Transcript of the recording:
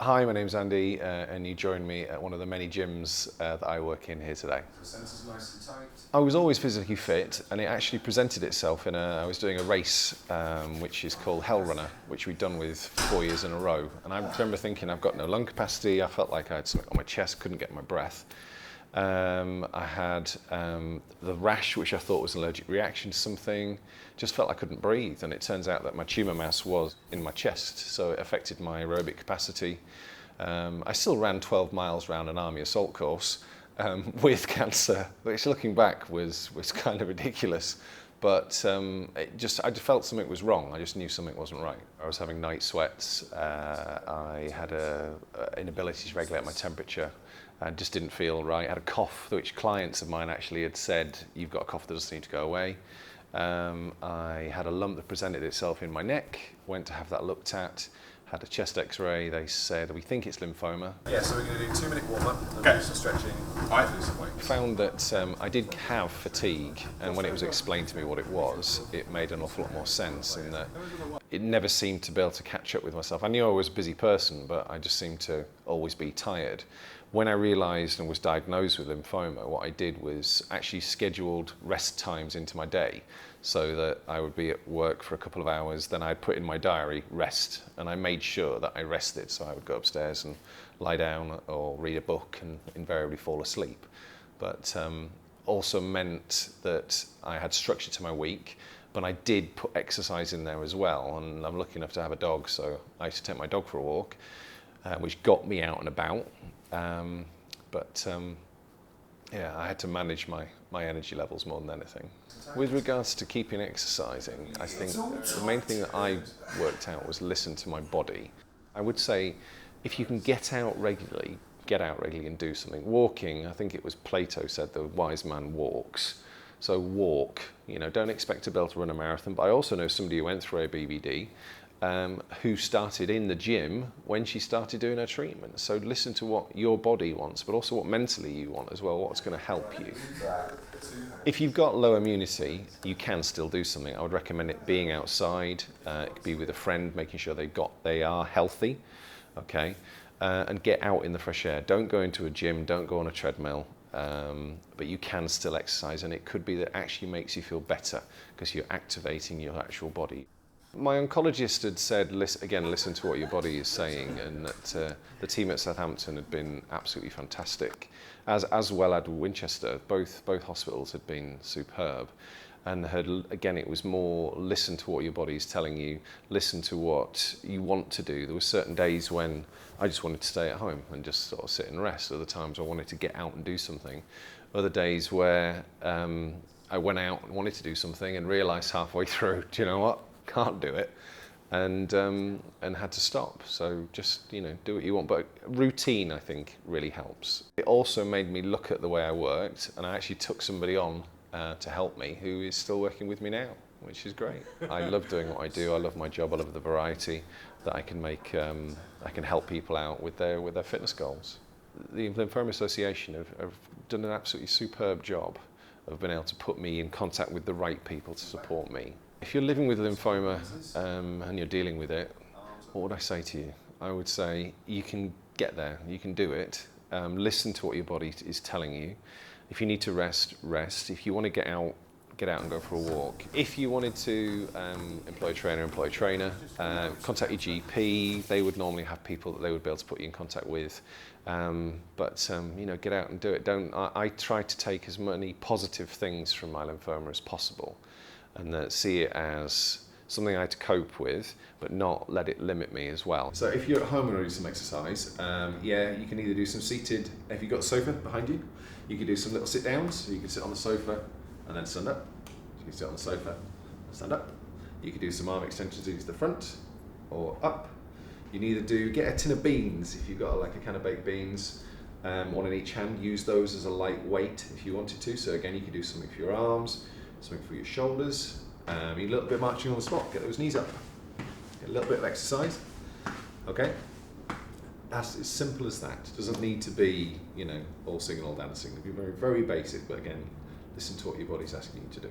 Hi, my name's Andy, and you joined me at one of the many gyms that I work in here today. I was always physically fit, and it actually presented itself I was doing a race which is called Hell Runner, which we'd done with 4 years in a row. And I remember thinking, I've got no lung capacity. I felt like I had something on my chest, couldn't get my breath. I had the rash, which I thought was an allergic reaction to something. Just felt I couldn't breathe, and it turns out that my tumour mass was in my chest, so it affected my aerobic capacity. I still ran 12 miles round an army assault course with cancer, which looking back was kind of ridiculous. But I just felt something was wrong. I just knew something wasn't right. I was having night sweats. I had an inability to regulate my temperature. I just didn't feel right. I had a cough, which clients of mine actually had said, "You've got a cough that doesn't need to go away." I had a lump that presented itself in my neck. Went to have that looked at. Had a chest X-ray. They said, "We think it's lymphoma." Yeah, so we're going to do a 2-minute warm-up and do some stretching. I lose some weight. I found that I did have fatigue, and when it was explained to me what it was, it made an awful lot more sense in that it never seemed to be able to catch up with myself. I knew I was a busy person, but I just seemed to always be tired. When I realised and was diagnosed with lymphoma, what I did was actually scheduled rest times into my day so that I would be at work for a couple of hours, then I'd put in my diary, rest, and I made sure that I rested. So I would go upstairs and lie down or read a book and invariably fall asleep. But also meant that I had structure to my week, but I did put exercise in there as well. And I'm lucky enough to have a dog, so I used to take my dog for a walk, which got me out and about. Yeah, I had to manage my energy levels more than anything. With regards to keeping exercising, I think the main thing that I worked out was listen to my body. I would say if you can get out regularly and do something. Walking, I think it was Plato said the wise man walks. So walk, don't expect to be able to run a marathon, but I also know somebody who went through a BBD who started in the gym when she started doing her treatment. So listen to what your body wants, but also what mentally you want as well, what's going to help you. If you've got low immunity, you can still do something. I would recommend it being outside. It could be with a friend, making sure they are healthy, okay? And get out in the fresh air. Don't go into a gym, don't go on a treadmill. But you can still exercise, and it could be that it actually makes you feel better because you're activating your actual body. My oncologist had said, listen to what your body is saying, and that the team at Southampton had been absolutely fantastic, as well at Winchester. Both hospitals had been superb, and it was more listen to what your body is telling you, listen to what you want to do. There were certain days when I just wanted to stay at home and just sort of sit and rest. Other times I wanted to get out and do something. Other days where I went out and wanted to do something and realised halfway through, do you know what? Can't do it, and had to stop. So just do what you want, but routine I think really helps. It also made me look at the way I worked, and I actually took somebody on to help me who is still working with me now, which is great. I love doing what I do. I love my job. I love the variety that I can make. I can help people out with their fitness goals. The Lymphoma Association have done an absolutely superb job of being able to put me in contact with the right people to support me. If you're living with lymphoma and you're dealing with it, what would I say to you? I would say you can get there, you can do it. Listen to what your body is telling you. If you need to rest, rest. If you want to get out and go for a walk. If you wanted to employ a trainer, contact your GP. They would normally have people that they would be able to put you in contact with. Get out and do it. I try to take as many positive things from my lymphoma as possible, and see it as something I had to cope with, but not let it limit me as well. So if you're at home and want to do some exercise, you can either do some seated, if you've got a sofa behind you, you can do some little sit downs, so you can sit on the sofa and then stand up. So you can sit on the sofa and stand up. You can do some arm extensions to the front or up. You can either get a tin of beans, if you've got like a can of baked beans, one in each hand, use those as a light weight if you wanted to. So again, you can do something for your arms, something for your shoulders, a little bit of marching on the spot, get those knees up, get a little bit of exercise, okay? That's as simple as that. It doesn't need to be, all singing, all dancing. It can be very, very basic, but again, listen to what your body's asking you to do.